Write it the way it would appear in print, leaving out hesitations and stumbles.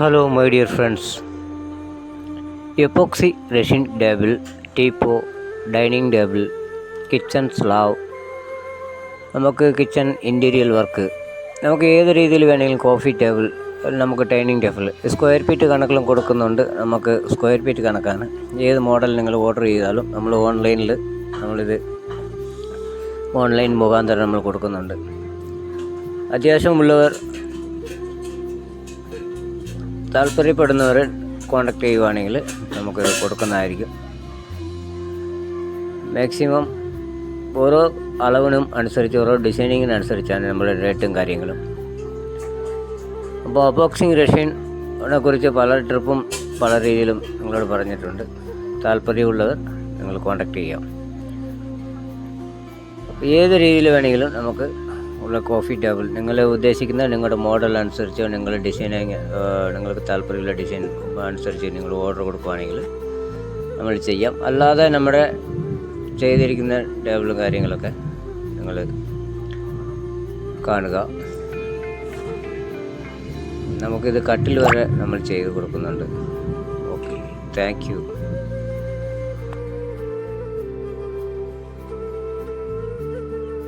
Hello, my dear friends. Epoxy resin table, teapoy, dining table, kitchen Slav, നമുക്ക് kitchen interior work, നമുക്ക് ഏത് രീതിയിൽ വേണമെങ്കിലും കോഫി ടേബിൾ, നമുക്ക് ഡൈനിങ് ടേബിൾ സ്ക്വയർ ഫീറ്റ് കണക്കിലും കൊടുക്കുന്നുണ്ട്. നമുക്ക് സ്ക്വയർ ഫീറ്റ് കണക്കാണ്. ഏത് മോഡൽ നിങ്ങൾ ഓർഡർ ചെയ്താലും നമ്മൾ നമ്മളിത് ഓൺലൈൻ മുഖാന്തരം നമ്മൾ കൊടുക്കുന്നുണ്ട്. അത്യാവശ്യമുള്ളവർ താല്പര്യപ്പെടുന്നവർ കോൺടാക്ട് ചെയ്യുവാണെങ്കിൽ നമുക്കിത് കൊടുക്കുന്നതായിരിക്കും. മാക്സിമം ഓരോ അളവിനും അനുസരിച്ച് ഓരോ ഡിസൈനിങ്ങിനനുസരിച്ചാണ് നമ്മുടെ റേറ്റും കാര്യങ്ങളും. അപ്പോൾ എപ്പോക്സി റെസിനെ കുറിച്ച് പല ട്രിപ്പും പല രീതിയിലും നിങ്ങളോട് പറഞ്ഞിട്ടുണ്ട്. താല്പര്യമുള്ളവർ നിങ്ങൾ കോൺടാക്ട് ചെയ്യാം. ഏത് രീതിയിൽ വേണമെങ്കിലും നമുക്ക് ഉള്ള കോഫി ടേബിൾ നിങ്ങൾ ഉദ്ദേശിക്കുന്ന നിങ്ങളുടെ മോഡൽ അനുസരിച്ച് നിങ്ങളുടെ നിങ്ങൾക്ക് താല്പര്യമുള്ള ഡിസൈൻ അനുസരിച്ച് നിങ്ങൾ ഓർഡർ കൊടുക്കുകയാണെങ്കിൽ നമ്മൾ ചെയ്യാം. അല്ലാതെ നമ്മുടെ ചെയ്തിരിക്കുന്ന ടേബിളും കാര്യങ്ങളൊക്കെ നിങ്ങൾ കാണുക. നമുക്കിത് കട്ടിൽ വരെ നമ്മൾ ചെയ്ത് കൊടുക്കുന്നുണ്ട്. Okay, thank you.